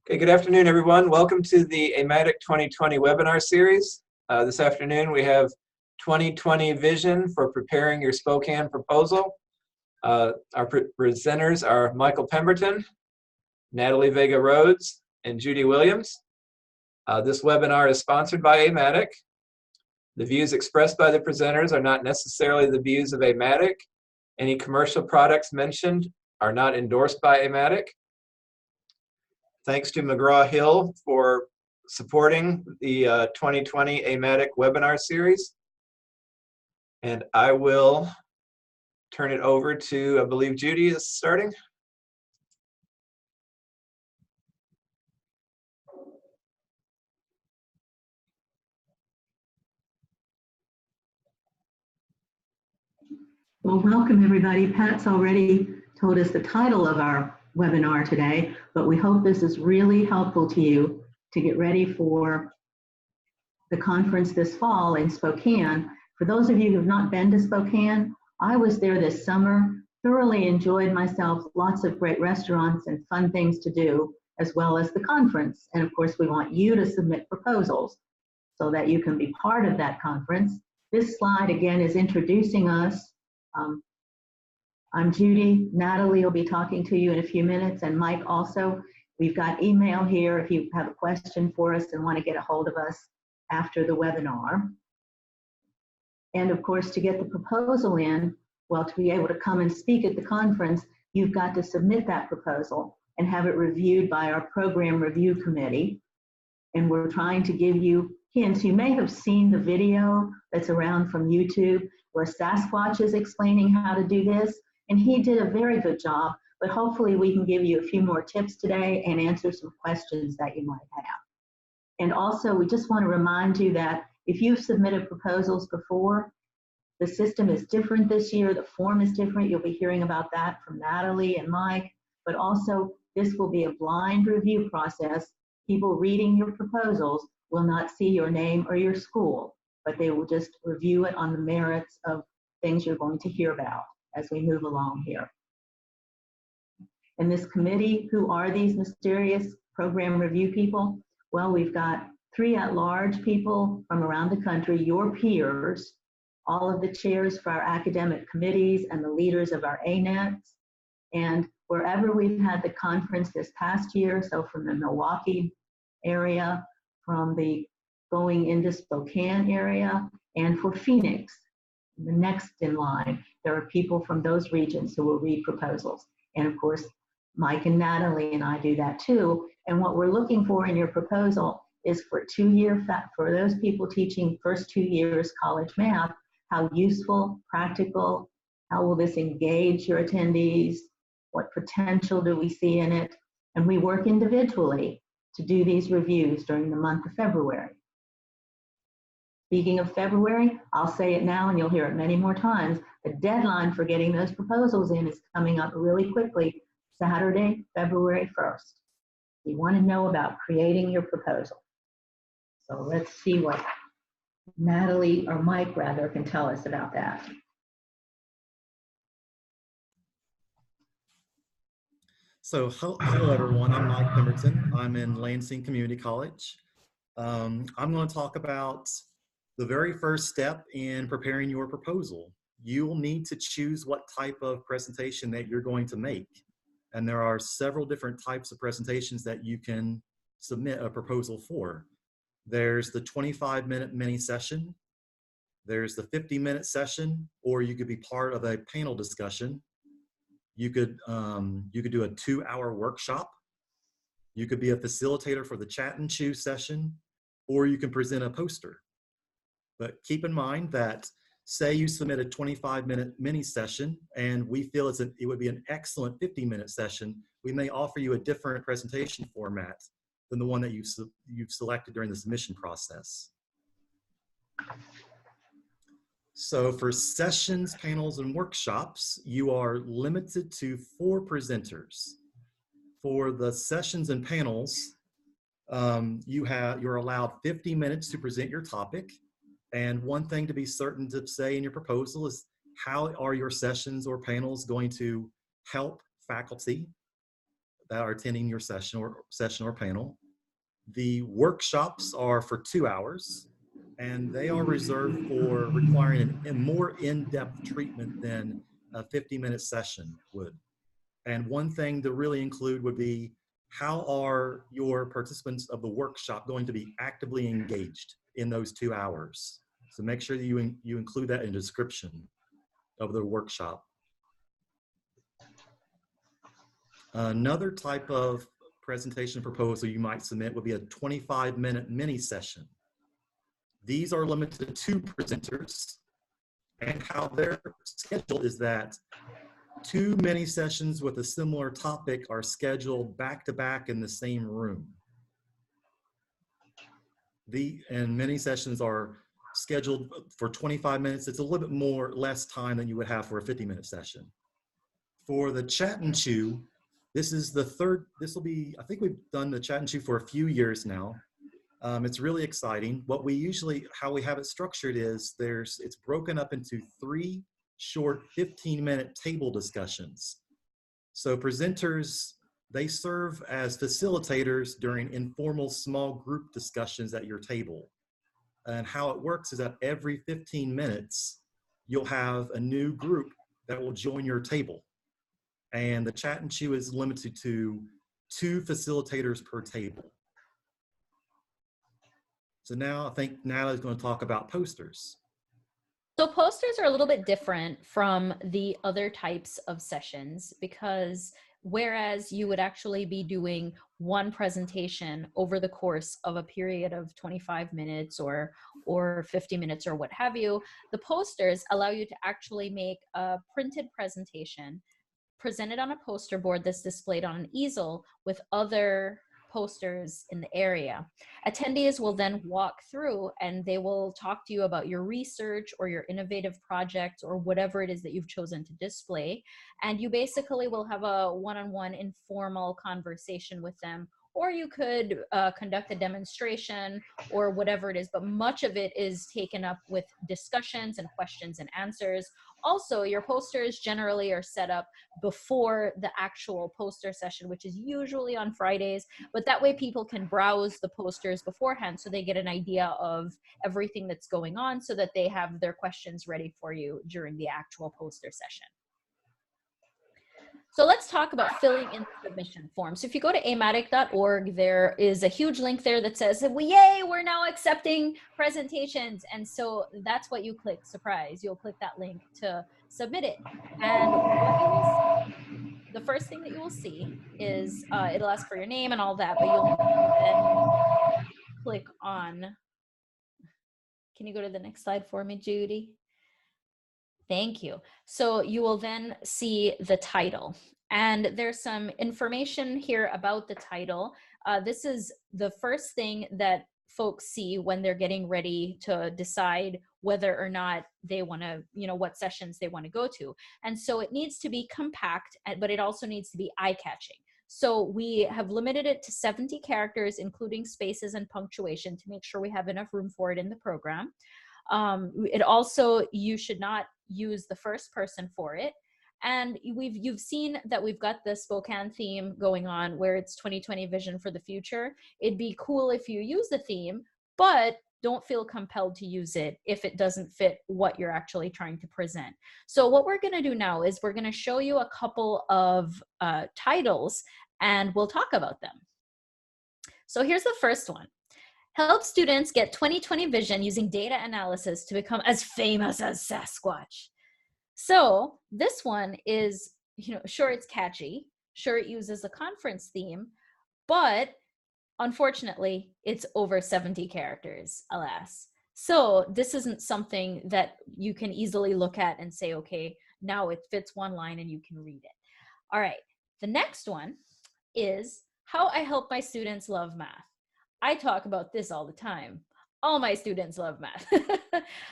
Okay, good afternoon, everyone. Welcome to the AMATYC 2020 webinar series. This afternoon we have 2020 Vision for Preparing Your Spokane Proposal. Our presenters are Michael Pemberton, Natalie Vega Rhodes, and Judy Williams. This webinar is sponsored by AMATYC. The views expressed by the presenters are not necessarily the views of AMATYC. Any commercial products mentioned are not endorsed by AMATYC. Thanks to McGraw-Hill for supporting the 2020 AMATYC webinar series. And I will turn it over to, I believe Judy is starting. Well, welcome everybody. Pat's already told us the title of our webinar today, but we hope this is really helpful to you to get ready for the conference this fall in Spokane. For those of you who have not been to Spokane, I was there this summer, thoroughly enjoyed myself, lots of great restaurants and fun things to do, as well as the conference. And of course, we want you to submit proposals so that you can be part of that conference. This slide again is introducing us. I'm Judy. Natalie will be talking to you in a few minutes, and Mike also. We've got email here if you have a question for us and want to get a hold of us after the webinar. And of course, to get the proposal in, well, to be able to come and speak at the conference, you've got to submit that proposal and have it reviewed by our program review committee. And we're trying to give you hints. You may have seen the video that's around from YouTube where Sasquatch is explaining how to do this. And he did a very good job, but hopefully we can give you a few more tips today and answer some questions that you might have. And also, we just want to remind you that if you've submitted proposals before, the system is different this year, the form is different. You'll be hearing about that from Natalie and Mike, but also this will be a blind review process. People reading your proposals will not see your name or your school, but they will just review it on the merits of things you're going to hear about as we move along here. And this committee, who are these mysterious program review people? Well, we've got 3 at-large people from around the country, your peers, all of the chairs for our academic committees and the leaders of our ANETs. And wherever we've had the conference this past year, so from the Milwaukee area, from the going into Spokane area, and for Phoenix, the next in line, there are people from those regions who will read proposals. And of course, Mike and Natalie and I do that too. And what we're looking for in your proposal is for for those people teaching first 2 years college math, how useful, practical, how will this engage your attendees? What potential do we see in it? And we work individually to do these reviews during the month of February. Speaking of February, I'll say it now and you'll hear it many more times. The deadline for getting those proposals in is coming up really quickly, Saturday, February 1st. You want to know about creating your proposal. So let's see what Natalie, or Mike rather, can tell us about that. So hello everyone, I'm Mike Pemberton. I'm in Lansing Community College. I'm going to talk about the very first step in preparing your proposal. You'll need to choose what type of presentation that you're going to make. And there are several different types of presentations that you can submit a proposal for. There's the 25-minute mini session. There's the 50-minute session, or you could be part of a panel discussion. You could do a 2-hour workshop. You could be a facilitator for the chat and choose session, or you can present a poster. But keep in mind that say you submit a 25-minute mini session and we feel it would be an excellent 50-minute session, we may offer you a different presentation format than the one that you've selected during the submission process. So for sessions, panels, and workshops, you are limited to 4 presenters. For the sessions and panels, you're allowed 50 minutes to present your topic. And one thing to be certain to say in your proposal is how are your sessions or panels going to help faculty? that are attending your session or panel. The workshops are for 2 hours, and they are reserved for requiring a more in-depth treatment than a 50-minute session would. And one thing to really include would be, how are your participants of the workshop going to be actively engaged in those 2 hours? So make sure that you include that in the description of the workshop. Another type of presentation proposal you might submit would be a 25-minute mini session. These are limited to 2 presenters, and how they're scheduled is that 2 mini sessions with a similar topic are scheduled back-to-back in the same room. And mini sessions are scheduled for 25 minutes. It's a little bit less time than you would have for a 50-minute session. For the chat and chew, this will be, I think we've done the chat and chew for a few years now. It's really exciting. How we have it structured is it's broken up into 3 short 15-minute table discussions. So presenters, they serve as facilitators during informal small group discussions at your table. And how it works is that every 15 minutes, you'll have a new group that will join your table. And the chat and chew is limited to 2 facilitators per table. So now I think Natalie's going to talk about posters. So posters are a little bit different from the other types of sessions, because whereas you would actually be doing one presentation over the course of a period of 25 minutes or 50 minutes or what have you, the posters allow you to actually make a printed presentation presented on a poster board that's displayed on an easel with other posters in the area. Attendees will then walk through and they will talk to you about your research or your innovative project or whatever it is that you've chosen to display. And you basically will have a one-on-one informal conversation with them, or you could conduct a demonstration or whatever it is, but much of it is taken up with discussions and questions and answers. Also, your posters generally are set up before the actual poster session, which is usually on Fridays, but that way people can browse the posters beforehand so they get an idea of everything that's going on so that they have their questions ready for you during the actual poster session. So let's talk about filling in the submission form. So if you go to amatyc.org, there is a huge link there that says, well, yay, we're now accepting presentations. And so that's what you click, surprise. You'll click that link to submit it. And what you will see, the first thing that you will see is it'll ask for your name and all that, but you'll then click on, can you go to the next slide for me, Judy? Thank you. So you will then see the title, and there's some information here about the title. This is the first thing that folks see when they're getting ready to decide whether or not they want to, what sessions they want to go to. And so it needs to be compact, but it also needs to be eye-catching. So we have limited it to 70 characters, including spaces and punctuation, to make sure we have enough room for it in the program. It also, you should not use the first person for it. And you've seen that we've got the Spokane theme going on where it's 2020 vision for the future. It'd be cool if you use the theme, but don't feel compelled to use it if it doesn't fit what you're actually trying to present. So what we're going to do now is we're going to show you a couple of titles and we'll talk about them. So here's the first one. Help students get 2020 vision using data analysis to become as famous as Sasquatch. So this one is, sure, it's catchy. Sure, it uses a conference theme, but unfortunately, it's over 70 characters, alas. So this isn't something that you can easily look at and say, okay, now it fits one line and you can read it. All right, the next one is how I help my students love math. I talk about this all the time. All my students love math.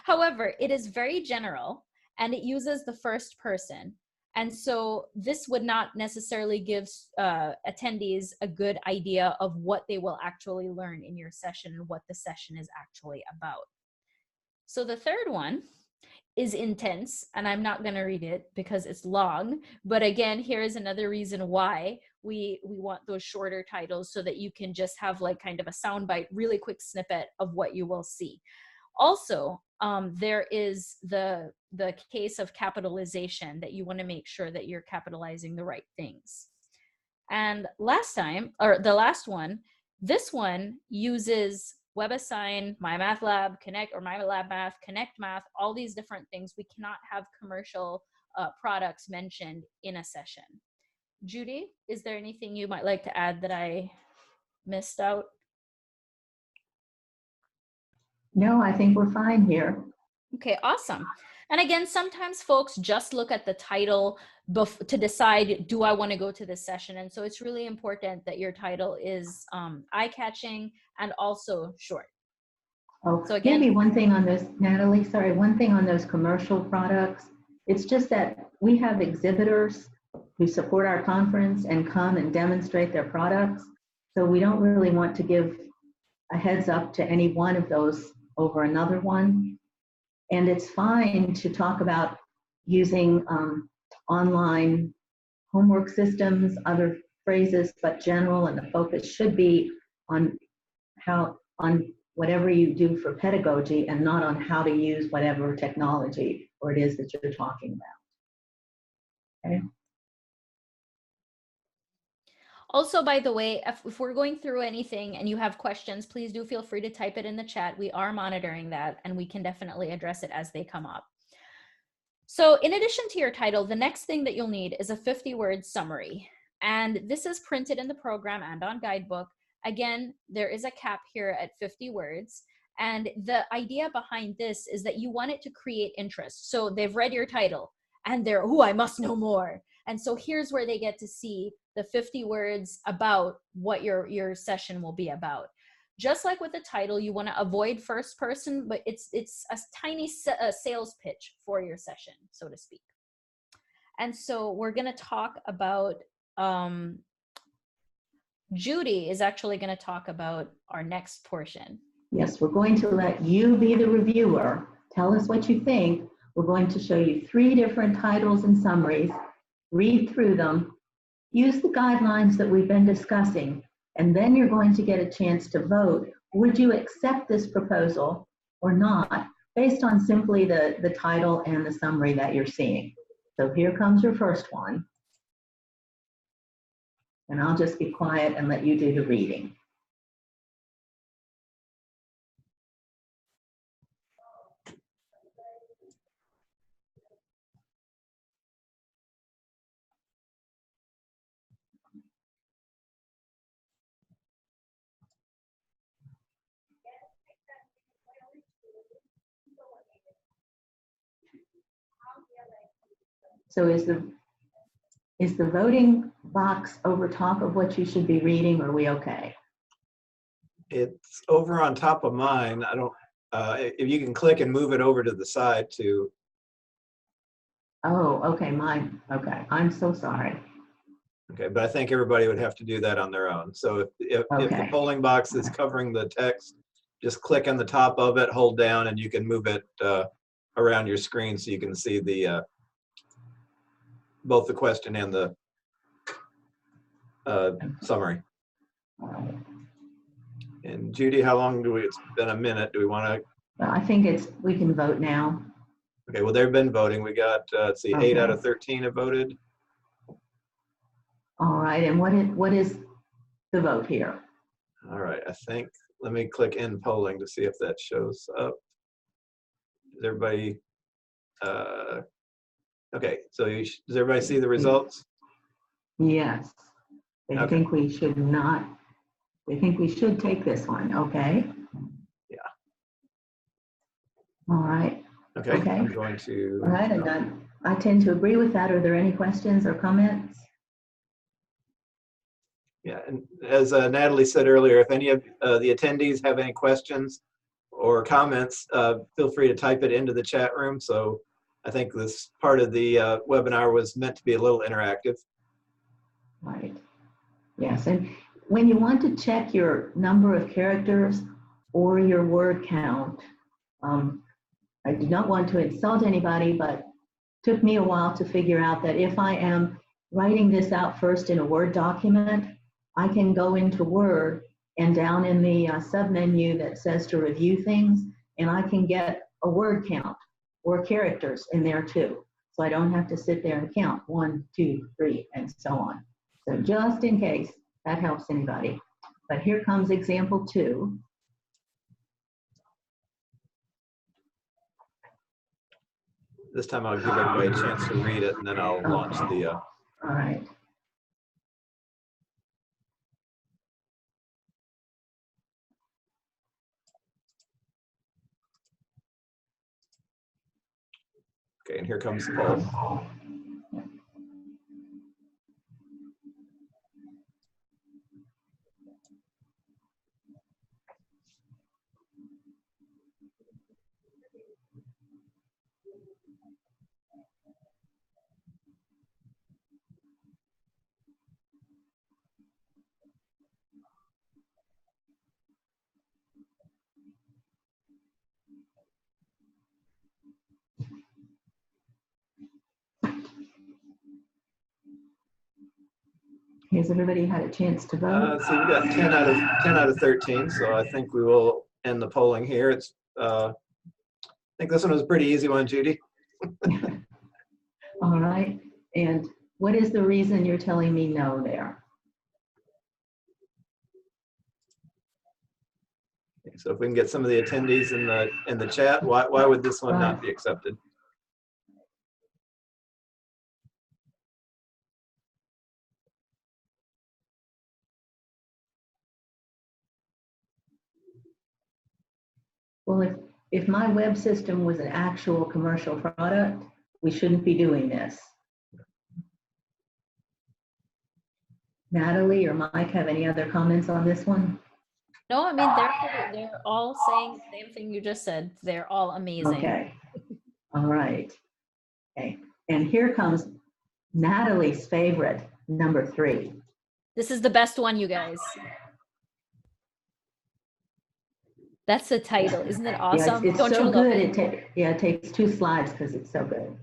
However, it is very general and it uses the first person. And so this would not necessarily give attendees a good idea of what they will actually learn in your session and what the session is actually about. So the third one is intense, and I'm not going to read it because it's long. But again, here is another reason why we want those shorter titles, so that you can just have like kind of a soundbite, really quick snippet of what you will see. Also, there is the case of capitalization, that you want to make sure that you're capitalizing the right things. And last time, or the last one, this one uses WebAssign, MyMathLab, Connect, or MyLab Math, Connect Math, all these different things. We cannot have commercial products mentioned in a session. Judy, is there anything you might like to add that I missed out? No, I think we're fine here. Okay, awesome. And again, sometimes folks just look at the title to decide, do I want to go to this session? And so it's really important that your title is eye-catching and also short. Oh, So again, maybe one thing on those, Natalie, sorry, one thing on those commercial products, it's just that we have exhibitors who support our conference and come and demonstrate their products. So we don't really want to give a heads up to any one of those over another one. And it's fine to talk about using online homework systems, other phrases, but general, and the focus should be on whatever you do for pedagogy, and not on how to use whatever technology or it is that you're talking about. Okay. Also, by the way, if we're going through anything and you have questions, please do feel free to type it in the chat. We are monitoring that, and we can definitely address it as they come up. So in addition to your title, the next thing that you'll need is a 50-word summary. And this is printed in the program and on Guidebook. Again, there is a cap here at 50 words. And the idea behind this is that you want it to create interest. So they've read your title and they're, oh, I must know more. And so here's where they get to see the 50 words about what your session will be about. Just like with the title, you want to avoid first person, but it's a tiny sales pitch for your session, so to speak. And so we're going to talk about, Judy is actually going to talk about our next portion. Yes, we're going to let you be the reviewer. Tell us what you think. We're going to show you 3 different titles and summaries. Read through them. Use the guidelines that we've been discussing, and then you're going to get a chance to vote. Would you accept this proposal or not, based on simply the title and the summary that you're seeing? So here comes your first one. And I'll just be quiet and let you do the reading. So is the voting box over top of what you should be reading? Are we okay? It's over on top of mine. I don't, if you can click and move it over to the side to. Oh, okay, mine, okay. I'm so sorry. Okay, but I think everybody would have to do that on their own. So if the polling box is covering the text, just click on the top of it, hold down, and you can move it around your screen so you can see the both the question and the summary. And Judy, how long do we, it's been a minute. Do we want to? Well, I think we can vote now. Okay, well, they've been voting. We got, let's see, 8 out of 13 have voted. All right, and what is the vote here? All right, I think, let me click in polling to see if that shows up. Does everybody, okay, so does everybody see the results? Yes. They think we should not, they think we should take this one, okay? Yeah. All right. Okay, I'm going to. All right, and I tend to agree with that. Are there any questions or comments? Yeah, and as Natalie said earlier, if any of the attendees have any questions or comments, feel free to type it into the chat room. So I think this part of the webinar was meant to be a little interactive. Right. Yes, and when you want to check your number of characters or your word count, I do not want to insult anybody, but took me a while to figure out that if I am writing this out first in a Word document, I can go into Word and down in the submenu that says to review things, and I can get a word count or characters in there too. So I don't have to sit there and count 1, 2, 3, and so on. So just in case that helps anybody. But here comes example 2. This time I'll give everybody a chance to read it, and then I'll launch the. All right. Okay, and here comes the poll. Has everybody had a chance to vote? So we got 10 out of 13. So I think we will end the polling here. It's I think this one was a pretty easy one, Judy. All right. And what is the reason you're telling me no there? Okay, so if we can get some of the attendees in the chat, why would this one not be accepted? Well, if my web system was an actual commercial product, we shouldn't be doing this. Natalie or Mike have any other comments on this one? No, I mean, they're all saying the same thing you just said. They're all amazing. Okay. All right. Okay. And here comes Natalie's favorite, number 3. This is the best one, you guys. That's the title. Isn't it awesome? Yeah, it's Don't so you love good. it? It takes 2 slides because it's so good.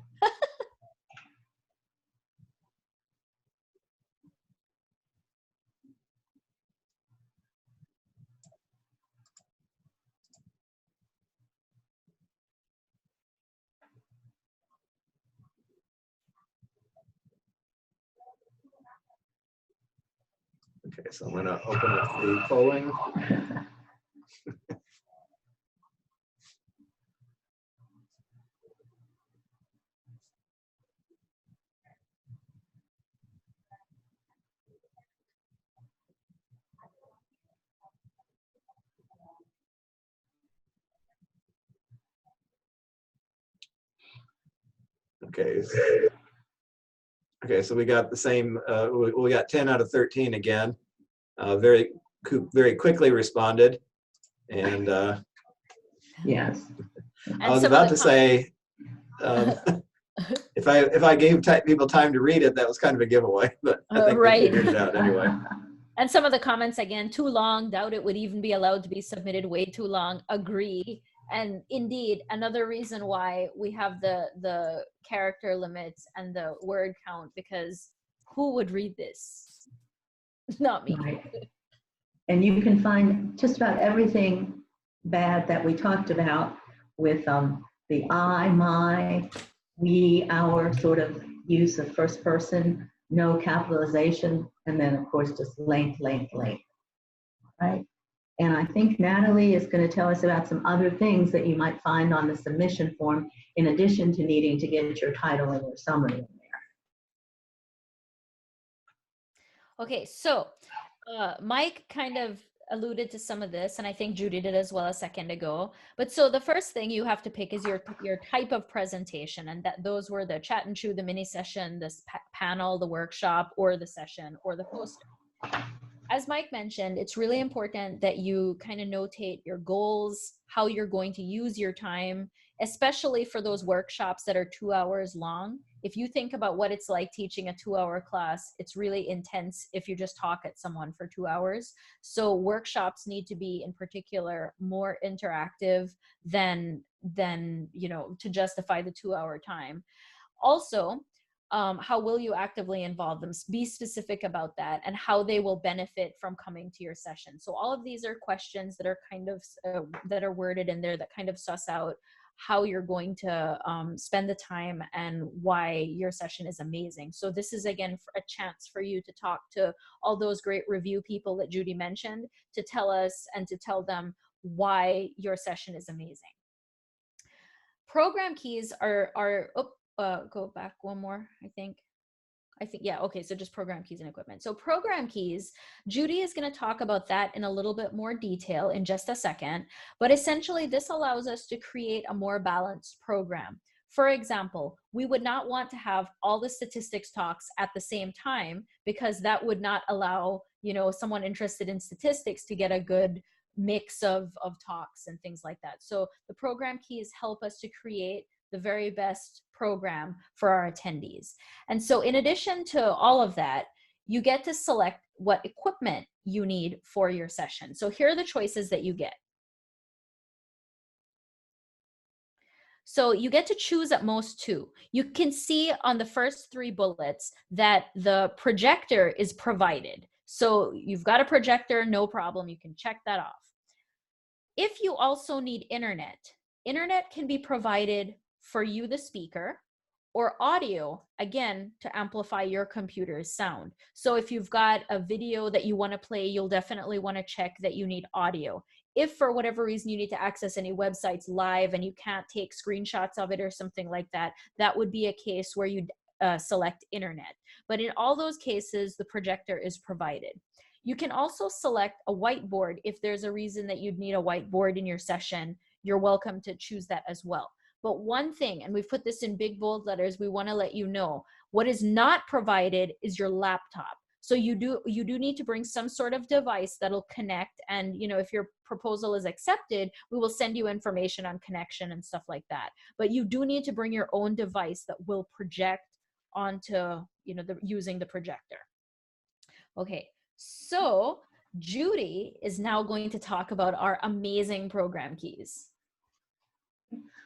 Okay, so I'm going to open up the polling. Okay, so we got the same, we got 10 out of 13 again. Very quickly responded. And Yes. I was about to say, if I gave people time to read it, that was kind of a giveaway, but I think they figured it out anyway. And some of the comments, again, too long, doubt it would even be allowed to be submitted, way too long, agree. And indeed, another reason why we have the character limits and the word count, because who would read this? Not me. Right. And you can find just about everything bad that we talked about with the I, my, we, our sort of use of first person, no capitalization, and then of course just length, right? And I think Natalie is going to tell us about some other things that you might find on the submission form, in addition to needing to get your title and your summary in there. Okay, so Mike kind of alluded to some of this, and I think Judy did as well a second ago. But so the first thing you have to pick is your type of presentation, and that those were the chat and chew, the mini session, this panel, the workshop, or the session, or the poster. As Mike mentioned, it's really important that you kind of notate your goals, how you're going to use your time, especially for those workshops that are 2 hours long. If you think about what it's like teaching a 2-hour class, it's really intense if you just talk at someone for 2 hours. So workshops need to be, in particular, more interactive than to justify the 2-hour time. Also, how will you actively involve them? Be specific about that, and how they will benefit from coming to your session. So all of these are questions that are kind of that are worded in there that kind of suss out how you're going to spend the time and why your session is amazing. So this is, again, a chance for you to talk to all those great review people that Judy mentioned, to tell us and to tell them why your session is amazing. Program keys are go back one more, I think, yeah, okay, so just program keys and equipment. So program keys, Judy is going to talk about that in a little bit more detail in just a second, but essentially this allows us to create a more balanced program. For example, we would not want to have all the statistics talks at the same time, because that would not allow, someone interested in statistics to get a good mix of talks and things like that. So the program keys help us to create the very best program for our attendees. And so in addition to all of that, you get to select what equipment you need for your session. So here are the choices that you get. So you get to choose at most 2. You can see on the first 3 bullets that the projector is provided. So you've got a projector, no problem, you can check that off. If you also need internet can be provided for you, the speaker, or audio, again, to amplify your computer's sound. So if you've got a video that you want to play, you'll definitely want to check that you need audio. If for whatever reason you need to access any websites live and you can't take screenshots of it or something like that, that would be a case where you'd select internet. But in all those cases, the projector is provided. You can also select a whiteboard. If there's a reason that you'd need a whiteboard in your session, you're welcome to choose that as well. But one thing, and we've put this in big bold letters, we want to let you know, what is not provided is your laptop. So you do need to bring some sort of device that'll connect, and if your proposal is accepted, we will send you information on connection and stuff like that. But you do need to bring your own device that will project onto using the projector. Okay, so Judy is now going to talk about our amazing program keys.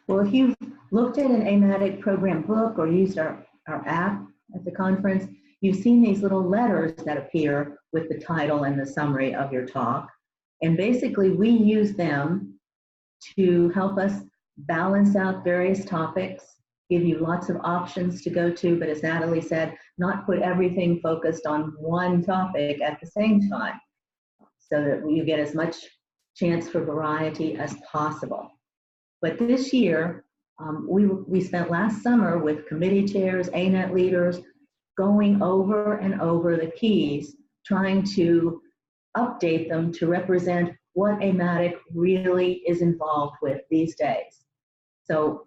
Well, if you've looked at an AMATYC program book or used our app at the conference, you've seen these little letters that appear with the title and the summary of your talk. And basically, we use them to help us balance out various topics, give you lots of options to go to, but as Natalie said, not put everything focused on one topic at the same time, so that you get as much chance for variety as possible. But this year, we spent last summer with committee chairs, ANET leaders, going over and over the keys, trying to update them to represent what AMATYC really is involved with these days. So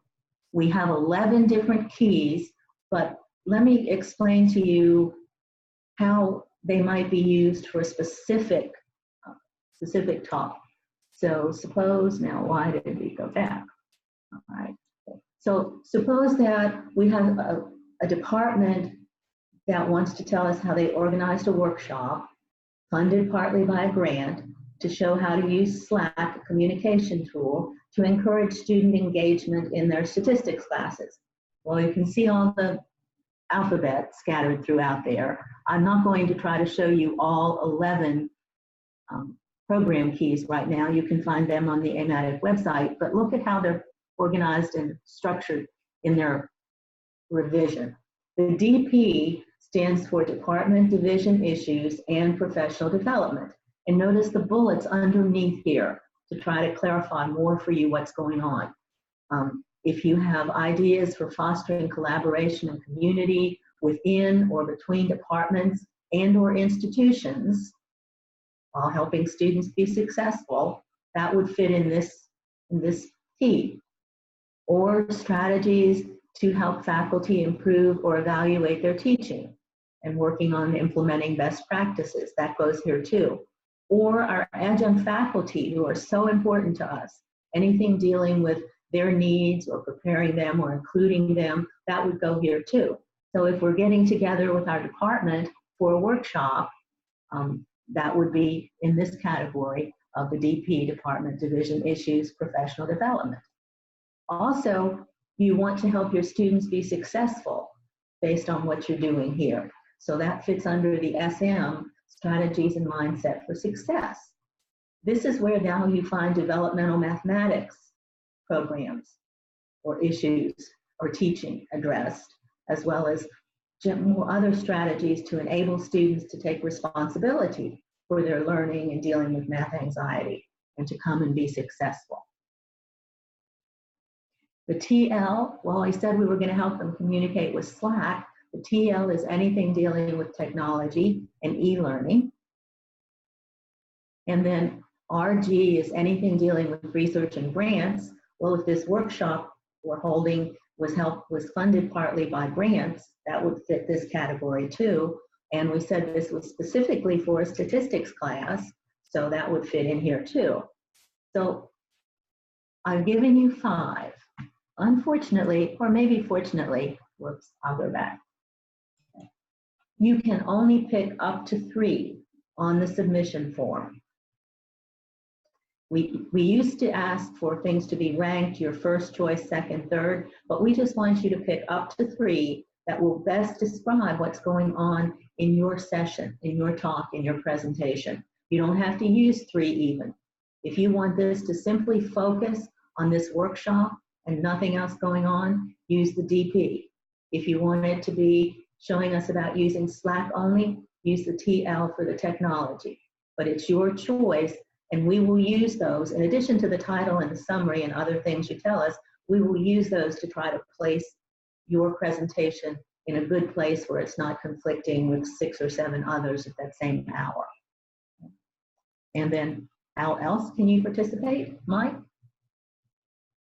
we have 11 different keys, but let me explain to you how they might be used for a specific talk. So suppose, now why did we go back? All right. So suppose that we have a department that wants to tell us how they organized a workshop, funded partly by a grant, to show how to use Slack, a communication tool, to encourage student engagement in their statistics classes. Well, you can see all the alphabet scattered throughout there. I'm not going to try to show you all 11 program keys right now. You can find them on the AMATYC website, but look at how they're organized and structured in their revision. The DP stands for Department, Division, Issues, and Professional Development. And notice the bullets underneath here to try to clarify more for you what's going on. If you have ideas for fostering collaboration and community within or between departments and or institutions while helping students be successful, that would fit in this key. Or strategies to help faculty improve or evaluate their teaching and working on implementing best practices. That goes here too. Or our adjunct faculty, who are so important to us. Anything dealing with their needs or preparing them or including them, that would go here too. So if we're getting together with our department for a workshop, that would be in this category of the DP, Department Division Issues, Professional Development. Also, you want to help your students be successful based on what you're doing here. So that fits under the SM, Strategies and Mindset for Success. This is where now you find developmental mathematics programs or issues or teaching addressed, as well as more other strategies to enable students to take responsibility for their learning and dealing with math anxiety and to come and be successful. The TL, well, I said we were going to help them communicate with Slack. The TL is anything dealing with technology and e-learning. And then RG is anything dealing with research and grants. Well, if this workshop we're holding was funded partly by grants, that would fit this category too. And we said this was specifically for a statistics class, so that would fit in here too. So I've given you 5. Unfortunately, or maybe fortunately, whoops, I'll go back. You can only pick up to 3 on the submission form. We used to ask for things to be ranked, your first choice, second, third, but we just want you to pick up to 3 that will best describe what's going on in your session, in your talk, in your presentation. You don't have to use 3 even. If you want this to simply focus on this workshop and nothing else going on, use the DP. If you want it to be showing us about using Slack only, use the TL for the technology. But it's your choice, and we will use those, in addition to the title and the summary and other things you tell us, we will use those to try to place your presentation in a good place where it's not conflicting with 6 or 7 others at that same hour. And then how else can you participate, Mike?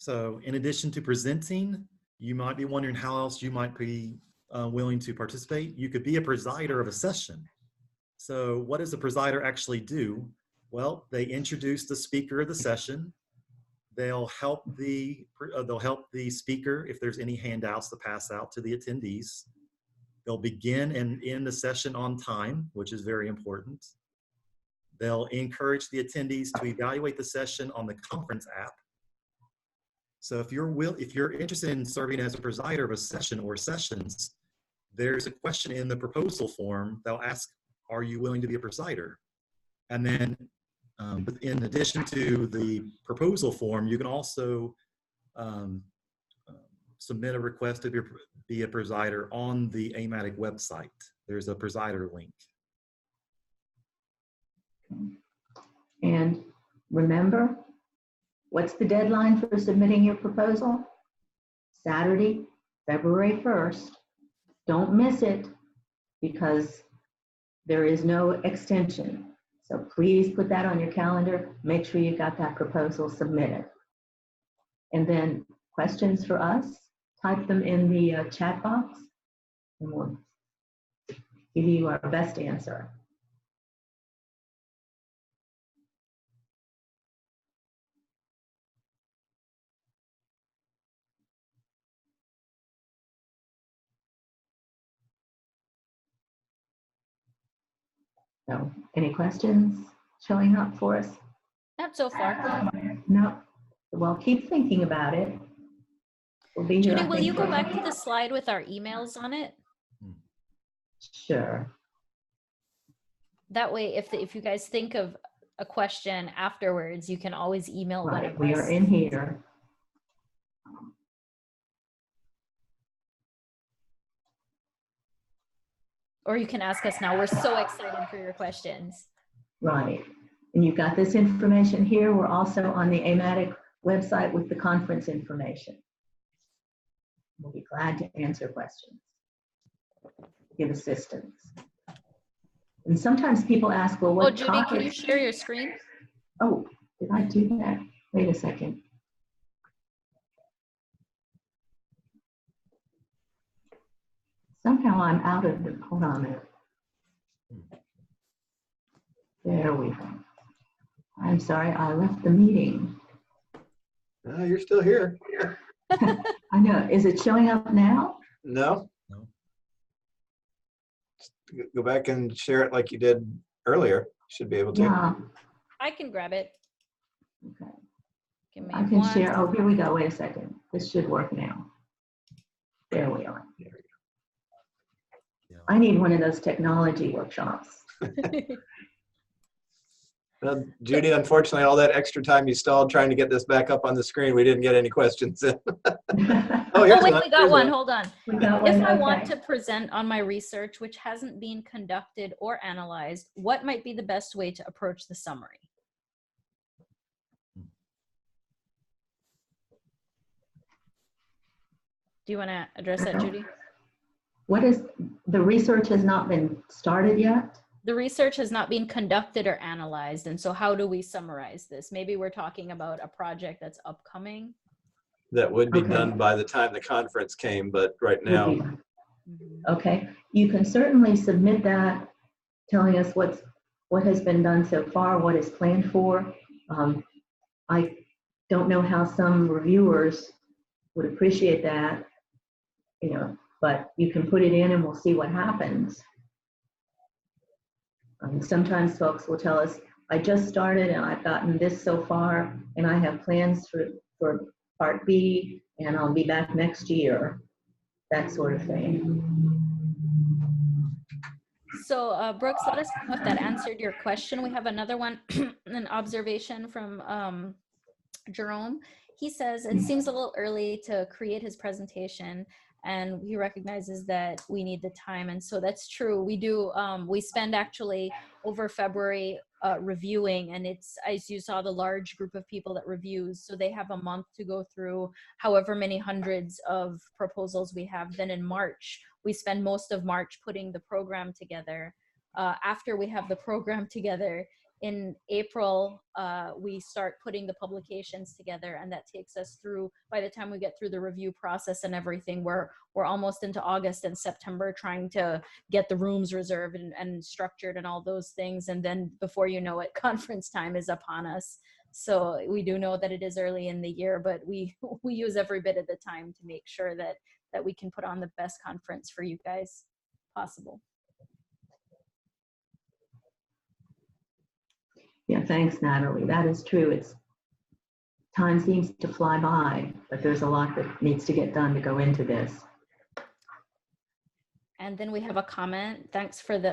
So in addition to presenting, you might be wondering how else you might be willing to participate. You could be a presider of a session. So what does a presider actually do? Well, they introduce the speaker of the session. They'll help the speaker if there's any handouts to pass out to the attendees. They'll begin and end the session on time, which is very important. They'll encourage the attendees to evaluate the session on the conference app. So if you're interested in serving as a presider of a session or sessions, there's a question in the proposal form. They'll ask, are you willing to be a presider? And then in addition to the proposal form, you can also submit a request to be a presider on the AMATYC website. There's a presider link. And remember, what's the deadline for submitting your proposal? Saturday, February 1st. Don't miss it because there is no extension. So please put that on your calendar. Make sure you got that proposal submitted. And then questions for us, type them in the chat box and we'll give you our best answer. So, any questions showing up for us? Not so far. No. Well, keep thinking about it. We'll be here. Judy, will you go back to the slide with our emails on it? Sure. That way, if you guys think of a question afterwards, you can always email one Right, of we us. are in here. Or you can ask us now. We're so excited for your questions. Right. And you've got this information here. We're also on the AMATYC website with the conference information. We'll be glad to answer questions, give assistance. And sometimes people ask, well, what Judy, topics? can you share your screen? Oh, did I do that? Wait a second. Somehow I'm out of the, hold on a minute. There we go. I'm sorry, I left the meeting. You're still here. I know. Is it showing up now? No? No. Go back and share it like you did earlier. Should be able to. Yeah. I can grab it. Okay. Give me I can one share. Oh, second. here we go. Wait a second. This should work now. There we are. Yeah. I need one of those technology workshops. Well, Judy, unfortunately, all that extra time you stalled trying to get this back up on the screen, we didn't get any questions in. Oh, here's wait, one. we got Here's one. Hold on. We got If one. I want Okay. to present on my research, which hasn't been conducted or analyzed, what might be the best way to approach the summary? Do you want to address that, Judy? What is, the research has not been started yet? The research has not been conducted or analyzed, and so how do we summarize this? Maybe we're talking about a project that's upcoming. That would be Okay. done by the time the conference came, but right now, Would be- Okay, you can certainly submit that, telling us what has been done so far, what is planned for. I don't know how some reviewers would appreciate that, you know, but you can put it in and we'll see what happens. Sometimes folks will tell us, I just started and I've gotten this so far and I have plans for part B and I'll be back next year, that sort of thing. So Brooks, let us know if that answered your question. We have another one, an observation from Jerome. He says, it seems a little early to create his presentation and he recognizes that we need the time. And so that's true. We do, we spend actually over February reviewing, and it's, as you saw, the large group of people that reviews. So they have a month to go through however many hundreds of proposals we have. Then in March, we spend most of March putting the program together. After we have the program together, in April, we start putting the publications together, and that takes us through, by the time we get through the review process and everything, we're almost into August and September trying to get the rooms reserved and structured and all those things. And then before you know it, conference time is upon us. So we do know that it is early in the year, but we use every bit of the time to make sure that we can put on the best conference for you guys possible. Yeah, thanks, Natalie. That is true. Time seems to fly by, but there's a lot that needs to get done to go into this. And then we have a comment,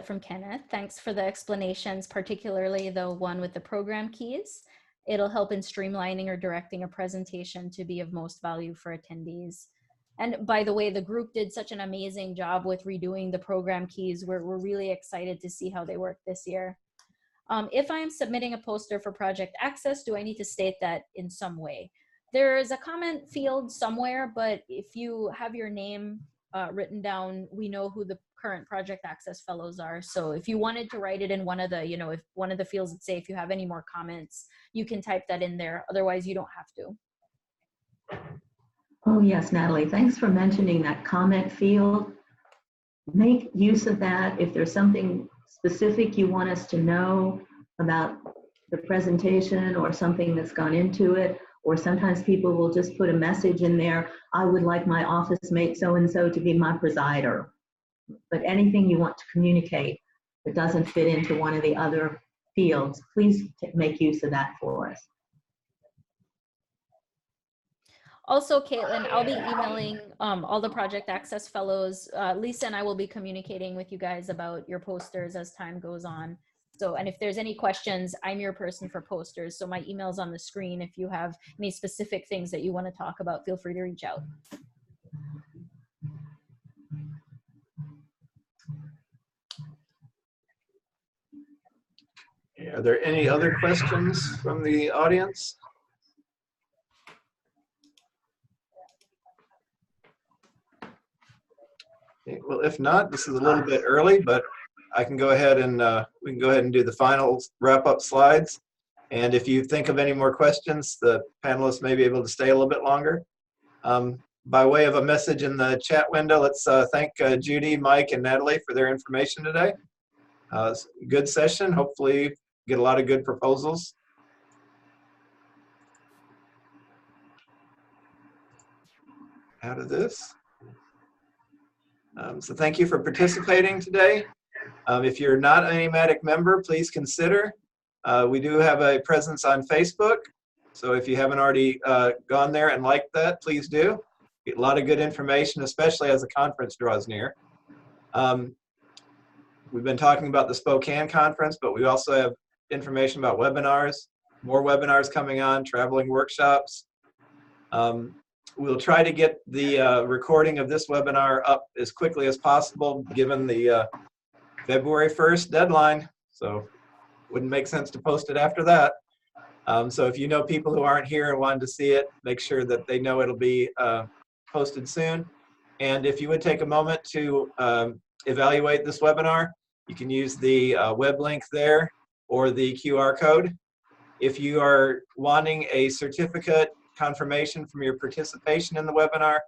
from Kenneth. Thanks for the explanations, particularly the one with the program keys. It'll help in streamlining or directing a presentation to be of most value for attendees. And by the way, the group did such an amazing job with redoing the program keys. We're really excited to see how they work this year. If I am submitting a poster for project access, do I need to state that in some way? There is a comment field somewhere, but if you have your name written down, we know who the current project access fellows are. So if you wanted to write it in one of the, if one of the fields that say, if you have any more comments, you can type that in there. Otherwise, you don't have to. Oh yes, Natalie, thanks for mentioning that comment field. Make use of that. If there's something specific you want us to know about the presentation or something that's gone into it, or sometimes people will just put a message in there, I would like my office mate so-and-so to be my presider. But anything you want to communicate that doesn't fit into one of the other fields, please make use of that for us. Also, Caitlin, I'll be emailing all the project access fellows. Lisa and I will be communicating with you guys about your posters as time goes on. So, and if there's any questions, I'm your person for posters. So my email's on the screen. If you have any specific things that you want to talk about, feel free to reach out. are there any other questions from the audience? Okay, well, if not, this is a little bit early, but I can go ahead and we can go ahead and do the final wrap-up slides. And if you think of any more questions, the panelists may be able to stay a little bit longer. By way of a message in the chat window, let's thank Judy, Mike, and Natalie for their information today. Good session. Hopefully get a lot of good proposals. out of this. So thank you for participating today. If you're not an AMATYC member, please consider. We do have a presence on Facebook. So if you haven't already gone there and liked that, please do. Get a lot of good information, especially as the conference draws near. We've been talking about the Spokane conference, but we also have information about webinars, more webinars coming on, traveling workshops. We'll try to get the recording of this webinar up as quickly as possible, given the February 1st deadline. So wouldn't make sense to post it after that. So if you know people who aren't here and wanted to see it, make sure that they know it'll be posted soon. And if you would take a moment to evaluate this webinar, you can use the web link there or the QR code. If you are wanting a certificate confirmation from your participation in the webinar,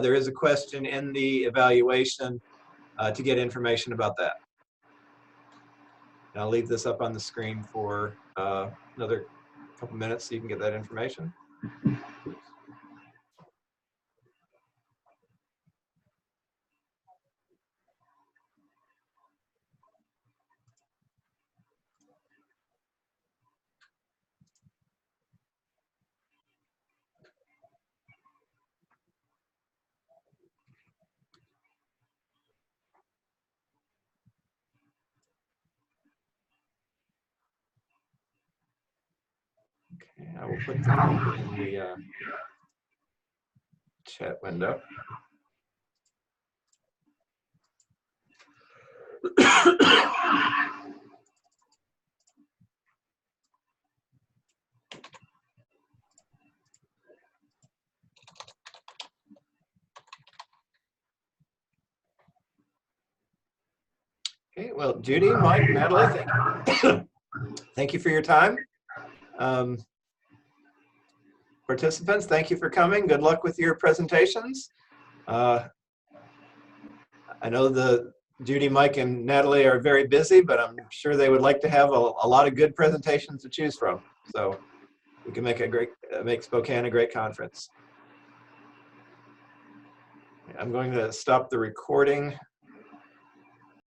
there is a question in the evaluation to get information about that. And I'll leave this up on the screen for another couple minutes so you can get that information. Okay, I will put the link in the chat window. Okay, well, Judy, Mike, Natalie, thank you for your time. Participants, thank you for coming. Good luck with your presentations. I know Judy, Mike, and Natalie are very busy, but I'm sure they would like to have a lot of good presentations to choose from. So we can make Spokane a great conference. I'm going to stop the recording